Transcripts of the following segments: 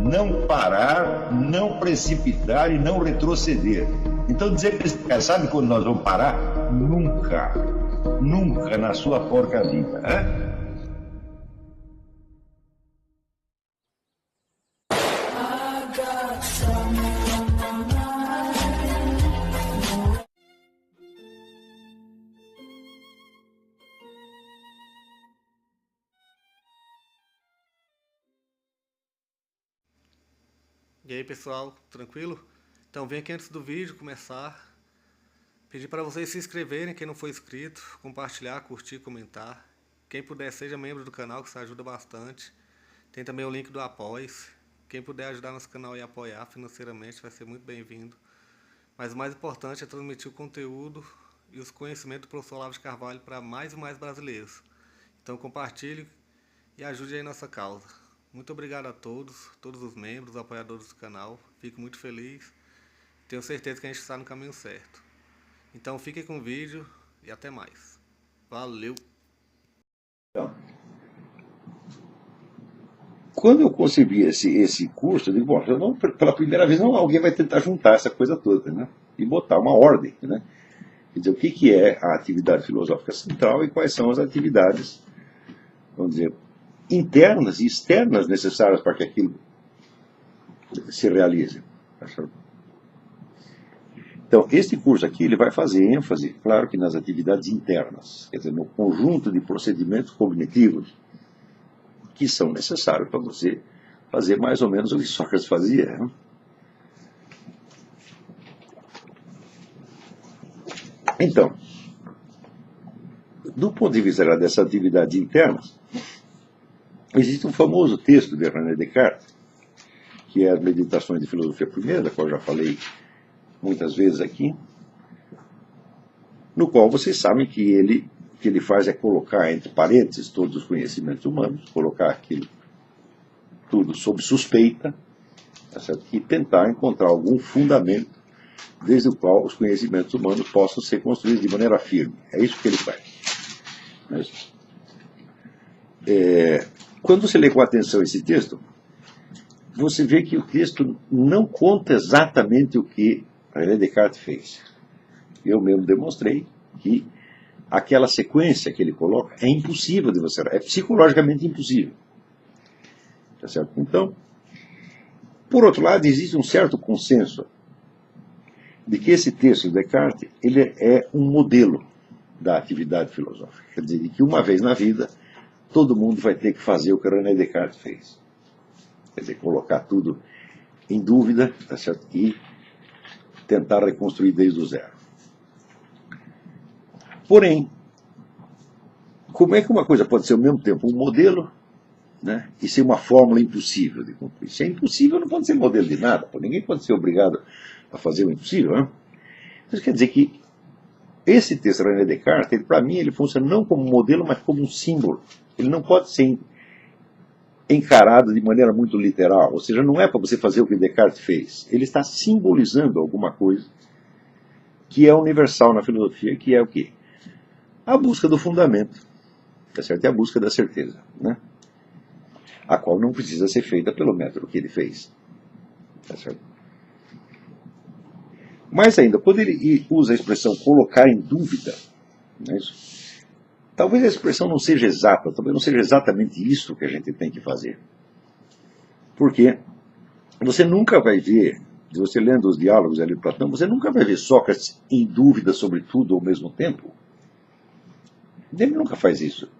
não parar, não precipitar e não retroceder. Então dizer para esse cara, sabe quando nós vamos parar? Nunca. Nunca na sua porca vida. Né? E aí pessoal, tranquilo? Então vem aqui antes do vídeo começar, pedir para vocês se inscreverem, quem não for inscrito, compartilhar, curtir, comentar. Quem puder seja membro do canal, que isso ajuda bastante. Tem também o link do Apoia-se. Quem puder ajudar nosso canal e apoiar financeiramente vai ser muito bem-vindo. Mas o mais importante é transmitir o conteúdo e os conhecimentos do professor Olavo de Carvalho para mais e mais brasileiros. Então compartilhe e ajude aí nossa causa. Muito obrigado a todos os membros, apoiadores do canal. Fico muito feliz. Tenho certeza que a gente está no caminho certo. Então fiquem com o vídeo e até mais. Valeu! Então, quando eu concebi esse curso, eu digo, bom, pela primeira vez alguém vai tentar juntar essa coisa toda, né? E botar uma ordem, né? Quer dizer, o que é a atividade filosófica central e quais são as atividades, vamos dizer, internas e externas necessárias para que aquilo se realize. Então, este curso aqui ele vai fazer ênfase, claro que nas atividades internas, quer dizer, no conjunto de procedimentos cognitivos que são necessários para você fazer mais ou menos o que Sócrates fazia. Né? Então, do ponto de vista dessa atividade interna, existe um famoso texto de René Descartes, que é as Meditações de Filosofia Primeira, da qual eu já falei muitas vezes aqui, no qual vocês sabem que o que ele faz é colocar entre parênteses todos os conhecimentos humanos, colocar aquilo tudo sob suspeita, tá certo? E tentar encontrar algum fundamento desde o qual os conhecimentos humanos possam ser construídos de maneira firme. É isso que ele faz. Mas, quando você lê com atenção esse texto, você vê que o texto não conta exatamente o que René Descartes fez. Eu mesmo demonstrei que aquela sequência que ele coloca é impossível de você, é psicologicamente impossível. Tá certo? Então, por outro lado, existe um certo consenso de que esse texto de Descartes ele é um modelo da atividade filosófica. Quer dizer, que uma vez na vida, todo mundo vai ter que fazer o que René Descartes fez. Quer dizer, colocar tudo em dúvida, tá certo? E tentar reconstruir desde o zero. Porém, como é que uma coisa pode ser ao mesmo tempo um modelo, né, e ser uma fórmula impossível de cumprir? Se é impossível, não pode ser modelo de nada. Ninguém pode ser obrigado a fazer o impossível. Né? Isso quer dizer que esse texto de René Descartes, para mim, ele funciona não como modelo, mas como um símbolo. Ele não pode ser encarado de maneira muito literal. Ou seja, não é para você fazer o que Descartes fez. Ele está simbolizando alguma coisa que é universal na filosofia, que é o quê? A busca do fundamento, tá certo? É a busca da certeza, né? A qual não precisa ser feita pelo método que ele fez. Tá certo? Mais ainda, quando ele usa a expressão colocar em dúvida, não é isso? Talvez a expressão não seja exata, talvez não seja exatamente isso que a gente tem que fazer. Porque você nunca vai ver, se você lendo os diálogos ali de Platão, você nunca vai ver Sócrates em dúvida sobre tudo ao mesmo tempo. Ele nunca faz isso.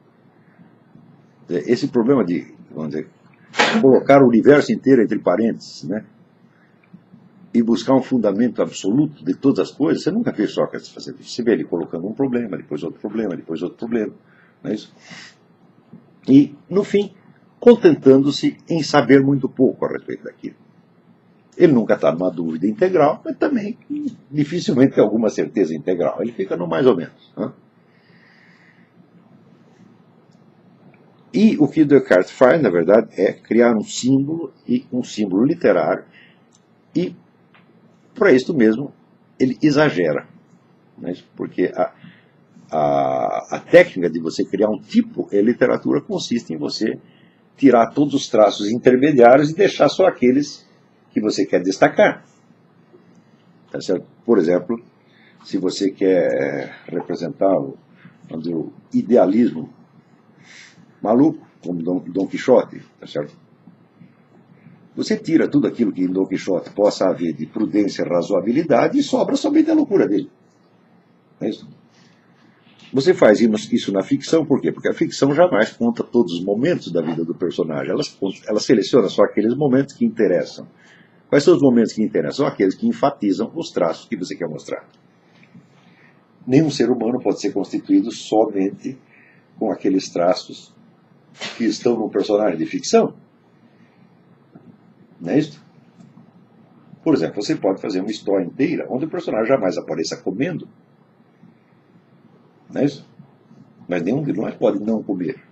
Esse problema de, vamos dizer, colocar o universo inteiro entre parênteses, né? E buscar um fundamento absoluto de todas as coisas, você nunca vê Sócrates fazer isso. Você vê ele colocando um problema, depois outro problema, depois outro problema. Não é isso? E, no fim, contentando-se em saber muito pouco a respeito daquilo. Ele nunca está numa dúvida integral, mas também dificilmente tem alguma certeza integral. Ele fica no mais ou menos. Né? E o que Descartes faz, na verdade, é criar um símbolo literário, e para isso mesmo ele exagera. Né? Porque a técnica de você criar um tipo, a literatura consiste em você tirar todos os traços intermediários e deixar só aqueles que você quer destacar. Tá certo? Por exemplo, se você quer representar o idealismo maluco, como Dom Quixote, tá certo? Você tira tudo aquilo que em Dom Quixote possa haver de prudência e razoabilidade e sobra somente a loucura dele. É isso? Você faz isso na ficção, por quê? Porque a ficção jamais conta todos os momentos da vida do personagem. Ela seleciona só aqueles momentos que interessam. Quais são os momentos que interessam? São aqueles que enfatizam os traços que você quer mostrar. Nenhum ser humano pode ser constituído somente com aqueles traços que estão num personagem de ficção. Não é isso? Por exemplo, você pode fazer uma história inteira onde o personagem jamais apareça comendo. Não é isso? Mas nenhum de nós pode não comer.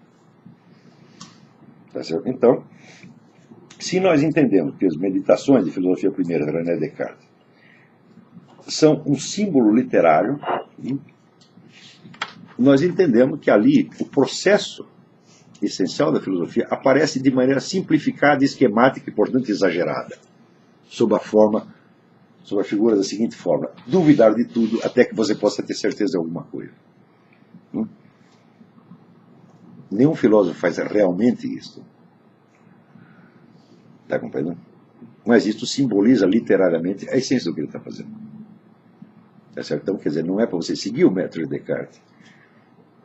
Tá certo? Então, se nós entendemos que as meditações de filosofia primeira de René Descartes são um símbolo literário, nós entendemos que ali o processo essencial da filosofia aparece de maneira simplificada, esquemática e, portanto, exagerada, sob a figura da seguinte forma: duvidar de tudo até que você possa ter certeza de alguma coisa. Nenhum filósofo faz realmente isso. Está compreendendo? Mas isso simboliza literariamente a essência do que ele está fazendo. Tá certo? Então, quer dizer, não é para você seguir o método de Descartes,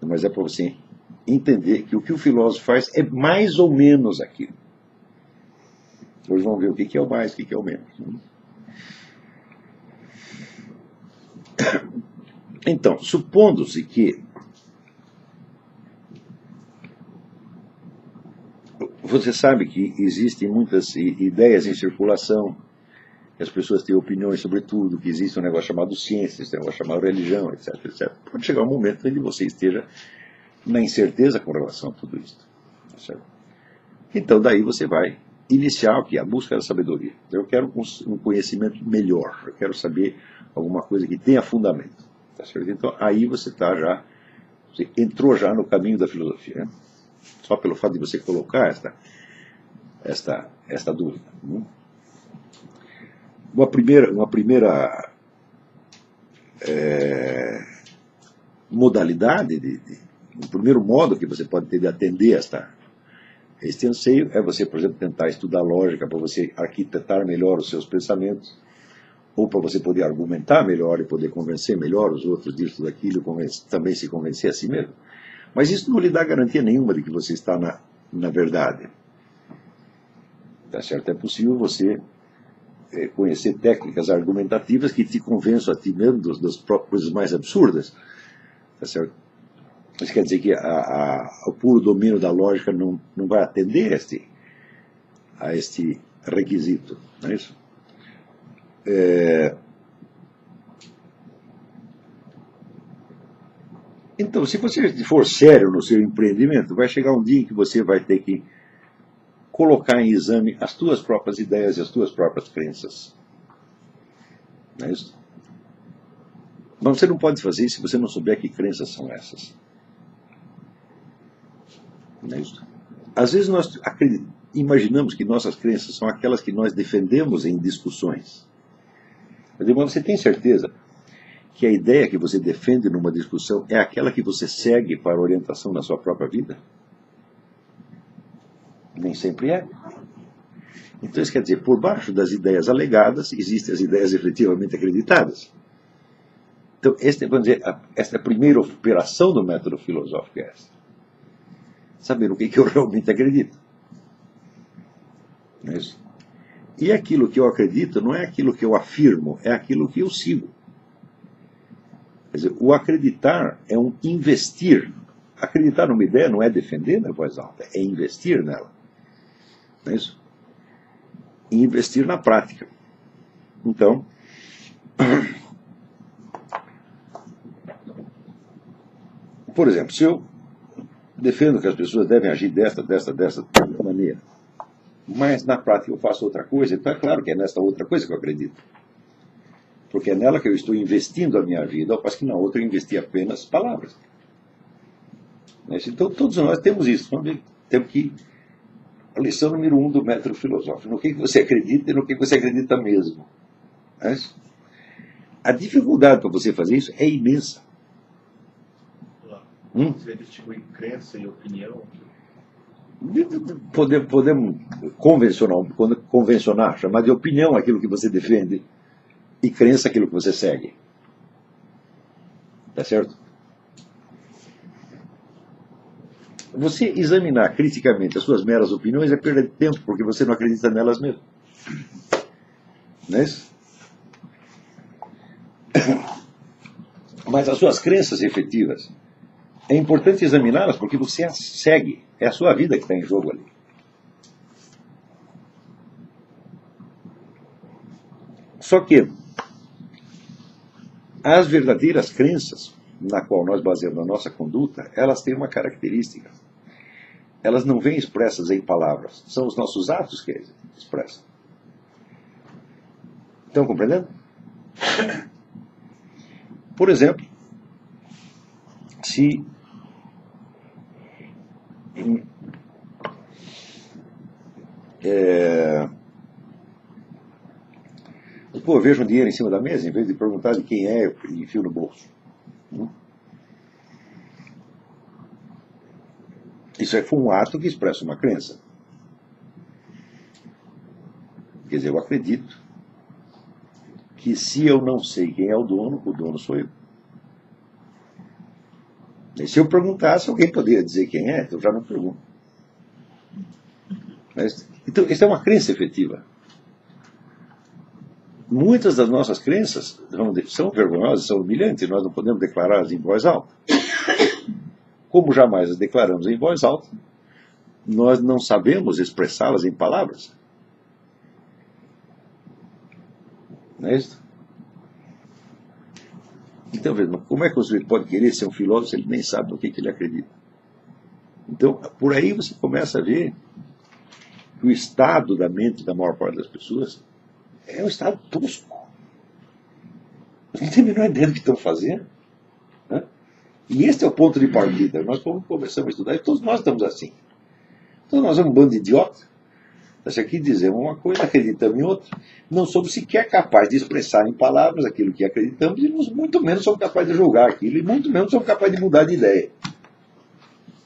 mas é para você entender que o que o filósofo faz é mais ou menos aquilo. Hoje vamos ver o que é o mais, o que é o menos. Então, supondo-se que você sabe que existem muitas ideias em circulação, que as pessoas têm opiniões sobre tudo, que existe um negócio chamado ciência, um negócio chamado religião, etc, etc. Pode chegar um momento em que você esteja na incerteza com relação a tudo isso. Certo? Então, daí você vai iniciar o que? A busca da sabedoria. Eu quero um conhecimento melhor, eu quero saber alguma coisa que tenha fundamento. Tá certo? Então, aí você entrou já no caminho da filosofia. Né? Só pelo fato de você colocar esta dúvida. Uma primeira modalidade, o primeiro modo que você pode ter de atender este anseio é você, por exemplo, tentar estudar lógica para você arquitetar melhor os seus pensamentos, ou para você poder argumentar melhor e poder convencer melhor os outros disso, daquilo, também se convencer a si mesmo. Mas isso não lhe dá garantia nenhuma de que você está na verdade. Tá certo? É possível você conhecer técnicas argumentativas que te convençam a ti mesmo das coisas mais absurdas. Tá certo? Isso quer dizer que o puro domínio da lógica não vai atender a este requisito. Não é isso? Então, se você for sério no seu empreendimento, vai chegar um dia em que você vai ter que colocar em exame as tuas próprias ideias e as tuas próprias crenças. Não é isso? Mas você não pode fazer isso se você não souber que crenças são essas. Não é isso? Às vezes nós imaginamos que nossas crenças são aquelas que nós defendemos em discussões. Mas você tem certeza que a ideia que você defende numa discussão é aquela que você segue para a orientação na sua própria vida? Nem sempre é. Então isso quer dizer, por baixo das ideias alegadas, existem as ideias efetivamente acreditadas. Então, vamos dizer, esta é a primeira operação do método filosófico é essa. Saber o que eu realmente acredito. Não é isso? E aquilo que eu acredito não é aquilo que eu afirmo, é aquilo que eu sigo. Quer dizer, o acreditar é um investir. Acreditar numa ideia não é defender na voz alta, é investir nela. Não é isso? E investir na prática. Então, por exemplo, se eu defendo que as pessoas devem agir desta maneira, mas na prática eu faço outra coisa, então é claro que é nessa outra coisa que eu acredito. Porque é nela que eu estou investindo a minha vida, ao passo que na outra eu investi apenas palavras. Então todos nós temos isso. Temos que a lição número 1 do método filosófico. No que você acredita e no que você acredita mesmo. Mas a dificuldade para você fazer isso é imensa. Você distinguir crença e opinião? Podemos convencionar, chamar de opinião aquilo que você defende e crença aquilo que você segue. Tá certo? Você examinar criticamente as suas meras opiniões é perda de tempo, porque você não acredita nelas mesmo. Não é isso? Mas as suas crenças efetivas, é importante examiná-las porque você as segue. É a sua vida que está em jogo ali. Só que as verdadeiras crenças, na qual nós baseamos a nossa conduta, elas têm uma característica. Elas não vêm expressas em palavras. São os nossos atos que expressam. Estão compreendendo? Por exemplo, se eu vejo um dinheiro em cima da mesa, em vez de perguntar de quem é, e enfio no bolso. Isso foi um ato que expressa uma crença. Quer dizer, eu acredito que se eu não sei quem é o dono sou eu. E se eu perguntasse, alguém poderia dizer quem é, eu já não pergunto. Então, isso é uma crença efetiva. Muitas das nossas crenças são vergonhosas, são humilhantes, nós não podemos declará-las em voz alta. Como jamais as declaramos em voz alta, nós não sabemos expressá-las em palavras. Não é isso? Então, veja, como é que você pode querer ser um filósofo se ele nem sabe no que ele acredita? Então, por aí você começa a ver que o estado da mente da maior parte das pessoas é um estado tosco. Não tem a menor ideia do que estão fazendo. Né? E este é o ponto de partida. Nós começamos a estudar e todos nós estamos assim. Então nós somos um bando de idiota. Nós aqui dizemos uma coisa, acreditamos em outra. Não somos sequer capazes de expressar em palavras aquilo que acreditamos e muito menos somos capazes de julgar aquilo e muito menos somos capazes de mudar de ideia.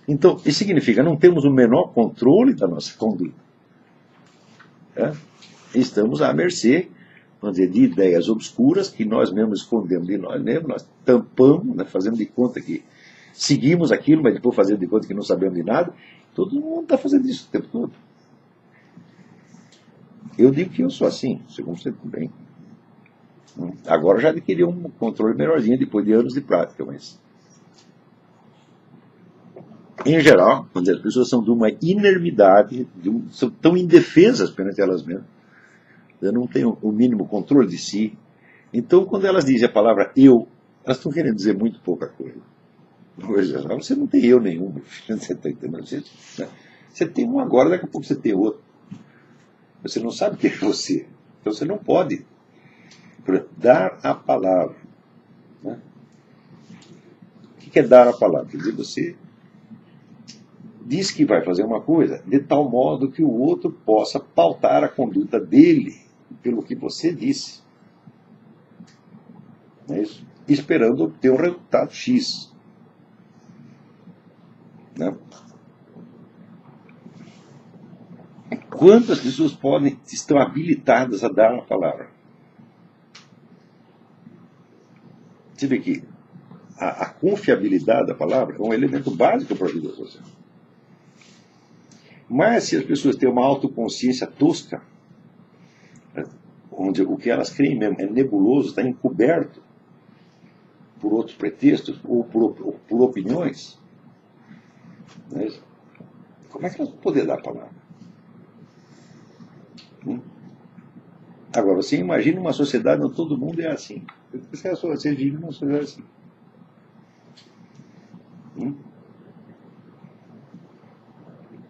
Então, isso significa que não temos o menor controle da nossa conduta. Estamos à mercê, vamos dizer, de ideias obscuras que nós mesmos escondemos de nós mesmos, nós tampamos, né, fazendo de conta que seguimos aquilo, mas depois fazendo de conta que não sabemos de nada. Todo mundo está fazendo isso o tempo todo. Eu digo que eu sou assim, segundo você também. Agora já adquiri um controle melhorzinho depois de anos de prática, mas em geral, quando as pessoas são de uma inermidade, são tão indefesas perante elas mesmas, não têm o mínimo controle de si. Então, quando elas dizem a palavra eu, elas estão querendo dizer muito pouca coisa. Você não tem eu nenhum, você está entendendo? Você tem um agora, daqui a pouco você tem outro. Você não sabe quem é você. Então você não pode dar a palavra. Né? O que é dar a palavra? Quer dizer, você diz que vai fazer uma coisa de tal modo que o outro possa pautar a conduta dele pelo que você disse. Não é isso? Esperando obter um resultado X. Né? Quantas pessoas estão habilitadas a dar a palavra? Você vê que a confiabilidade da palavra é um elemento básico para a vida social. Mas se as pessoas têm uma autoconsciência tosca, onde o que elas creem mesmo é nebuloso, está encoberto por outros pretextos ou por opiniões, né? Como é que elas vão poder dar a palavra? Agora, você imagina uma sociedade onde todo mundo é assim. Você vive numa sociedade assim.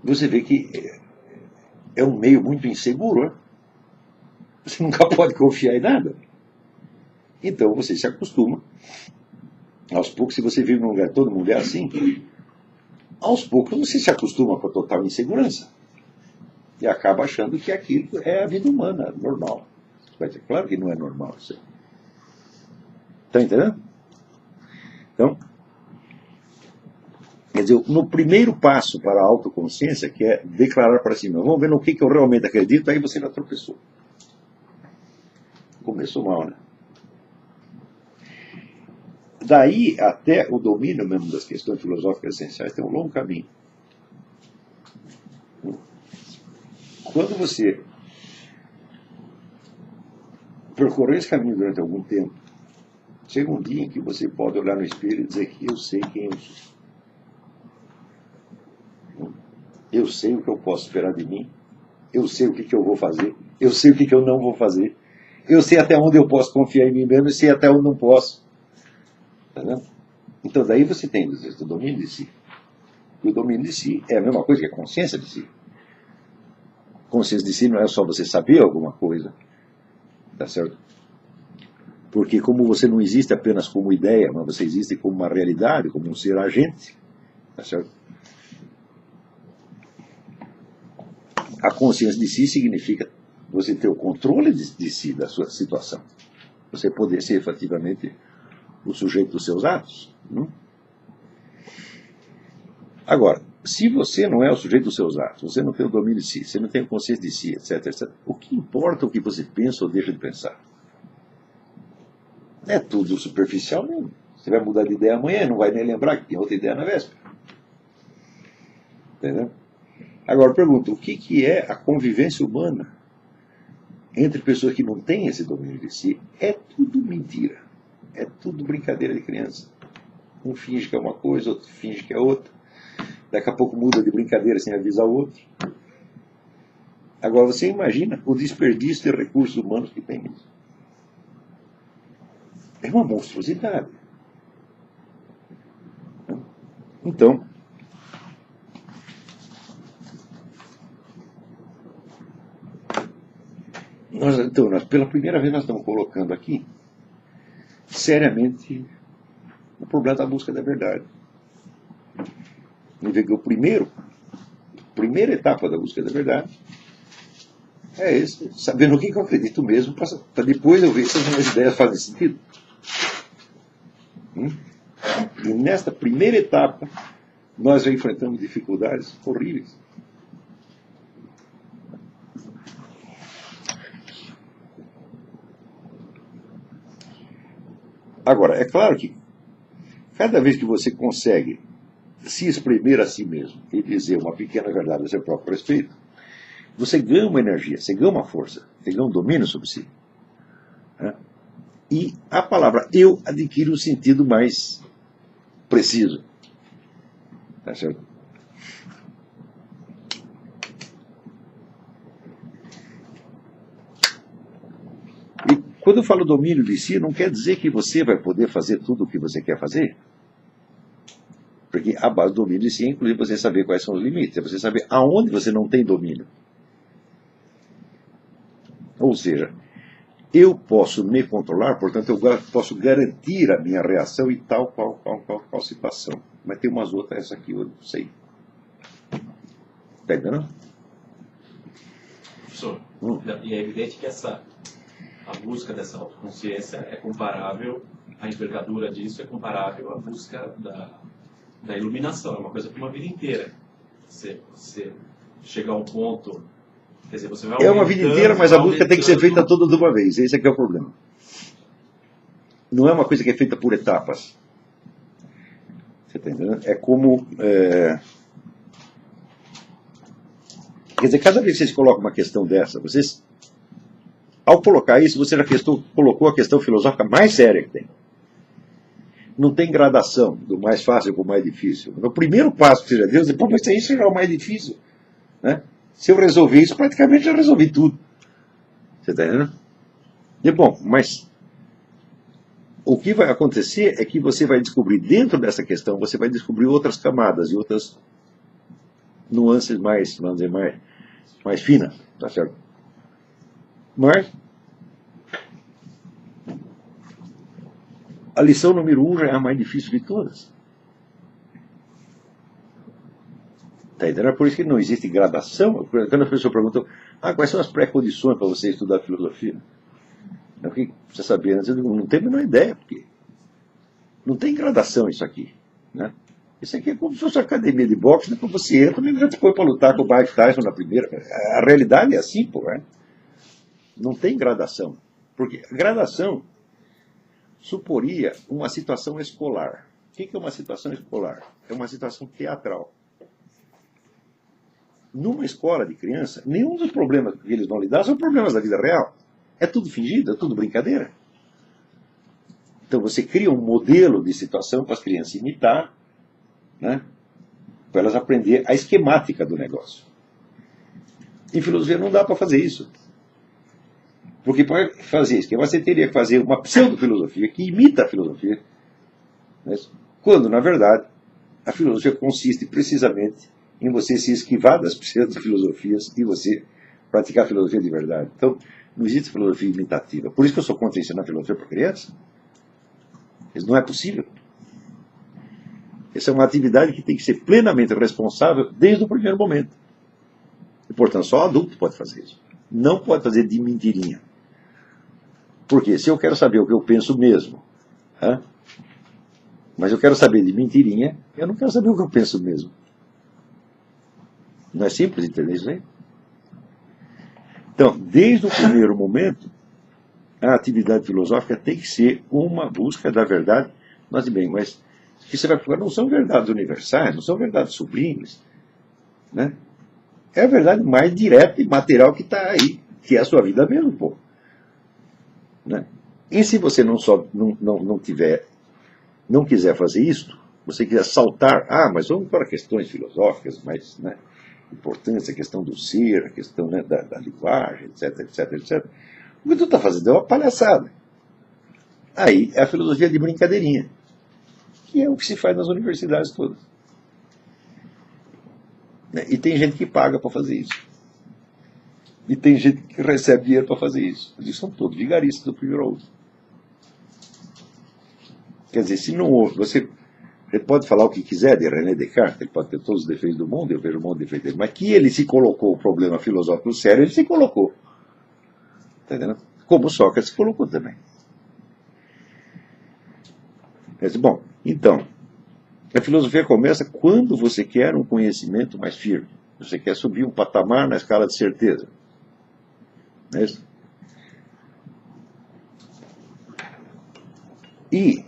Você vê que é um meio muito inseguro. Né? Você nunca pode confiar em nada. Então você se acostuma. Aos poucos, se você vive num lugar todo mundo é assim, aos poucos você se acostuma com a total insegurança. E acaba achando que aquilo é a vida humana, normal. Mas é claro que não é normal isso aí. Está entendendo? Então, quer dizer, no primeiro passo para a autoconsciência, que é declarar para si mesmo, vamos ver no que eu realmente acredito, aí você já tropeçou. Começou mal, né? Daí até o domínio mesmo das questões filosóficas essenciais tem um longo caminho. Quando você percorrer esse caminho durante algum tempo, chega um dia em que você pode olhar no espelho e dizer que eu sei quem eu sou. Eu sei o que eu posso esperar de mim. Eu sei o que eu vou fazer. Eu sei o que eu não vou fazer. Eu sei até onde eu posso confiar em mim mesmo e sei até onde não posso. Entendeu? Então daí você tem o domínio de si. E o domínio de si é a mesma coisa que a consciência de si. Consciência de si não é só você saber alguma coisa. Tá certo? Porque como você não existe apenas como ideia, mas você existe como uma realidade, como um ser agente. Tá certo? A consciência de si significa você ter o controle de si, da sua situação. Você poder ser efetivamente o sujeito dos seus atos. Não? Agora, se você não é o sujeito dos seus atos, você não tem o domínio de si, você não tem a consciência de si, etc, etc, o que importa o que você pensa ou deixa de pensar? É tudo superficial mesmo. Você vai mudar de ideia amanhã, não vai nem lembrar que tem outra ideia na véspera. Entendeu? Agora, pergunta, o que é a convivência humana entre pessoas que não têm esse domínio de si? É tudo mentira. É tudo brincadeira de criança. Um finge que é uma coisa, outro finge que é outra. Daqui a pouco muda de brincadeira sem avisar o outro. Agora, você imagina o desperdício de recursos humanos que tem isso. É uma monstruosidade. Então, nós, pela primeira vez, nós estamos colocando aqui, seriamente, o problema da busca da verdade. E ver que a primeira etapa da busca da verdade é esse, sabendo o que eu acredito mesmo, para depois eu ver se as minhas ideias fazem sentido. E nesta primeira etapa, nós já enfrentamos dificuldades horríveis. Agora, é claro que cada vez que você consegue se exprimir a si mesmo e dizer uma pequena verdade a seu próprio respeito, você ganha uma energia, você ganha uma força, você ganha um domínio sobre si. Né? E a palavra eu adquire um sentido mais preciso. Tá certo? E quando eu falo domínio de si, não quer dizer que você vai poder fazer tudo o que você quer fazer. Porque a base do domínio de si é, inclusive, você saber quais são os limites, é você saber aonde você não tem domínio. Ou seja, eu posso me controlar, portanto, eu posso garantir a minha reação em tal qual situação. Mas tem umas outras, essa aqui eu não sei. Está entendendo? Professor, e é evidente que a busca dessa autoconsciência é comparável, a envergadura disso é comparável à busca da iluminação. É uma coisa para uma vida inteira. Você chegar a um ponto... Quer dizer, você vai é uma vida inteira, mas a busca tem que ser feita toda de uma vez. Esse aqui é o problema. Não é uma coisa que é feita por etapas. Você está entendendo? É como... Quer dizer, cada vez que você coloca uma questão dessa, vocês... Ao colocar isso, você já colocou a questão filosófica mais séria que tem. Não tem gradação do mais fácil para o mais difícil. No primeiro passo que você já deu, você pode mas isso já é o mais difícil. Né? Se eu resolver isso, praticamente já resolvi tudo. Você está entendendo? E bom, mas o que vai acontecer é que você vai descobrir, dentro dessa questão, você vai descobrir outras camadas e outras nuances mais, vamos dizer, mais finas. Tá certo? Mas a lição número 1 já é a mais difícil de todas. Tá entendendo? É por isso que não existe gradação. Quando a pessoa pergunta, quais são as pré-condições para você estudar filosofia? Você sabia, eu não tenho a menor ideia, porque não tem gradação isso aqui. Né? Isso aqui é como se fosse uma academia de boxe, né? Quando você entra, ele já te põe para lutar com o Mike Tyson na primeira. A realidade é assim, pô. Né? Não tem gradação. Porque gradação suporia uma situação escolar. O que é uma situação escolar? É uma situação teatral. Numa escola de criança, nenhum dos problemas que eles vão lidar são problemas da vida real. É tudo fingido, é tudo brincadeira. Então você cria um modelo de situação para as crianças imitar, né? Para elas aprender a esquemática do negócio. Em filosofia não dá para fazer isso. Porque para fazer isso, você teria que fazer uma pseudo-filosofia que imita a filosofia. Né? Quando, na verdade, a filosofia consiste precisamente em você se esquivar das pseudo-filosofias e você praticar a filosofia de verdade. Então, não existe filosofia imitativa. Por isso que eu sou contra ensinar filosofia para criança. Isso não é possível. Essa é uma atividade que tem que ser plenamente responsável desde o primeiro momento. E, portanto, só adulto pode fazer isso. Não pode fazer de mentirinha. Porque se eu quero saber o que eu penso mesmo, mas eu quero saber de mentirinha, eu não quero saber o que eu penso mesmo. Não é simples entender isso aí? Então, desde o primeiro momento, a atividade filosófica tem que ser uma busca da verdade. Mas bem, mas que você vai procurar não são verdades universais, não são verdades sublimes. Né? É a verdade mais direta e material que está aí, que é a sua vida mesmo, pô. Né? E se você não quiser fazer isso, você quiser saltar, mas vamos para questões filosóficas, mais, né, importância, a questão do ser, a questão, né, da linguagem, etc, etc, etc. O que tu está fazendo é uma palhaçada. Aí é a filosofia de brincadeirinha, que é o que se faz nas universidades todas. Né? E tem gente que paga para fazer isso. E tem gente que recebe dinheiro para fazer isso. Eles são todos vigaristas do primeiro ao último. Quer dizer, se não houve, você pode falar o que quiser de René Descartes, ele pode ter todos os defeitos do mundo, eu vejo um monte de defeitos dele, mas que ele se colocou o problema filosófico sério, ele se colocou. Está entendendo? Como Sócrates se colocou também. Mas, bom, então, a filosofia começa quando você quer um conhecimento mais firme. Você quer subir um patamar na escala de certeza. Não é isso? E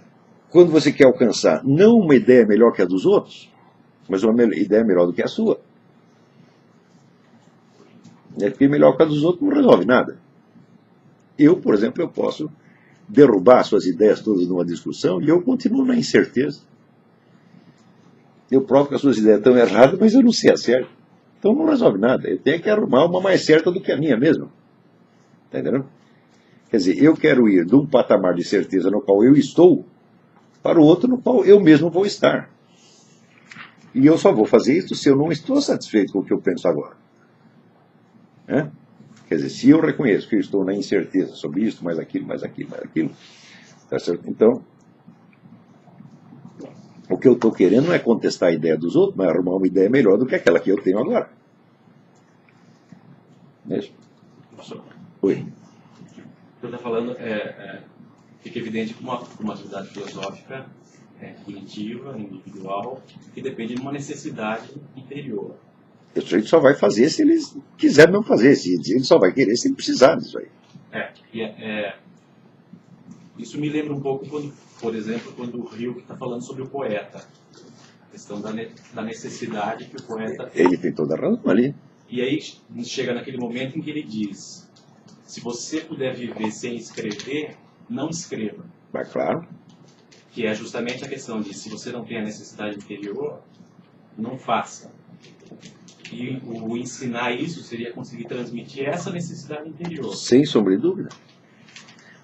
quando você quer alcançar não uma ideia melhor que a dos outros, mas uma ideia melhor do que a sua. Porque melhor que a dos outros não resolve nada. Eu, por exemplo, eu posso derrubar suas ideias todas numa discussão e eu continuo na incerteza. Eu provo que as suas ideias estão erradas, mas eu não sei a certa. Então não resolve nada. Eu tenho que arrumar uma mais certa do que a minha mesmo. Está entendendo? Quer dizer, eu quero ir de um patamar de certeza no qual eu estou para o outro no qual eu mesmo vou estar. E eu só vou fazer isso se eu não estou satisfeito com o que eu penso agora. Quer dizer, se eu reconheço que eu estou na incerteza sobre isso, mais aquilo, mais aquilo, mais aquilo, tá certo? Então, o que eu estou querendo não é contestar a ideia dos outros, mas arrumar uma ideia melhor do que aquela que eu tenho agora. Não é isso? Oi. O que você está falando fica evidente que uma atividade filosófica é cognitiva, individual, que depende de uma necessidade interior. O sujeito só vai fazer se ele quiser não fazer, ele só vai querer se ele precisar disso aí. Isso me lembra um pouco, por exemplo, quando o Rilke está falando sobre o poeta. A questão da necessidade que o poeta tem. Ele tem toda a razão ali. E aí chega naquele momento em que ele diz: se você puder viver sem escrever, não escreva. Mas claro. Que é justamente a questão de, se você não tem a necessidade interior, não faça. E o ensinar isso seria conseguir transmitir essa necessidade interior. Sem sombra de dúvida.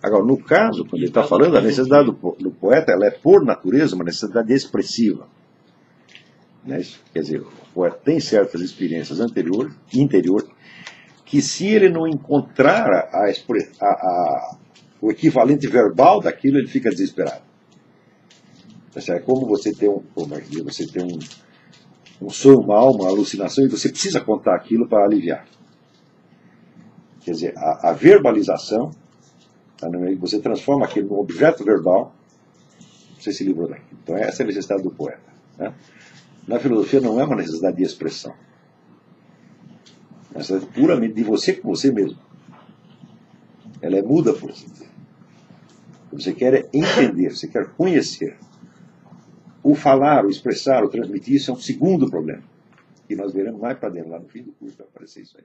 Agora, no caso, quando ele está falando, a necessidade do poeta, ela é por natureza uma necessidade expressiva. Né? Quer dizer, o poeta tem certas experiências interiores, que se ele não encontrar o equivalente verbal daquilo, ele fica desesperado. É como você ter um sonho mal, uma alucinação, e você precisa contar aquilo para aliviar. Quer dizer, a verbalização, você transforma aquilo num objeto verbal, você se livrou daquilo. Então essa é a necessidade do poeta. Né? Na filosofia não é uma necessidade de expressão. É uma necessidade puramente de você com você mesmo. Ela é muda por assim dizer. Você quer entender, você quer conhecer. O falar, o expressar, o transmitir, isso é um segundo problema. E nós veremos mais para dentro, lá no fim do curso vai aparecer isso aí.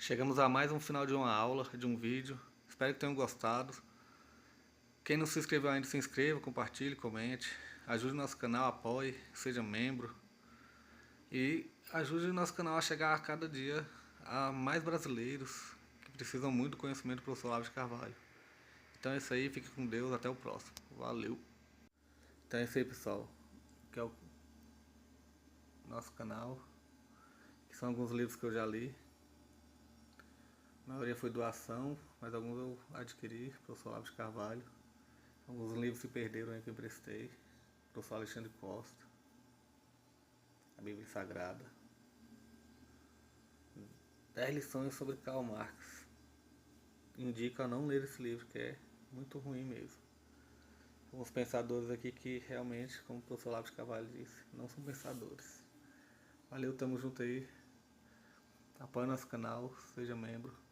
Chegamos a mais um final de uma aula, de um vídeo. Espero que tenham gostado. Quem não se inscreveu ainda, se inscreva, compartilhe, comente. Ajude o nosso canal, apoie, seja membro. E ajude o nosso canal a chegar a cada dia a mais brasileiros que precisam muito do conhecimento do professor Olavo de Carvalho. Então é isso aí, fique com Deus, até o próximo. Valeu! Então é isso aí, pessoal. Que é o nosso canal. Que são alguns livros que eu já li. A maioria foi doação, mas alguns eu adquiri, professor Olavo de Carvalho. Alguns livros se perderam aí que eu emprestei. Professor Alexandre Costa. A Bíblia Sagrada. 10 lições sobre Karl Marx. Indico a não ler esse livro, que é muito ruim mesmo. Alguns pensadores aqui que realmente, como o professor Olavo de Carvalho disse, não são pensadores. Valeu, tamo junto aí. Apoie nosso canal, seja membro.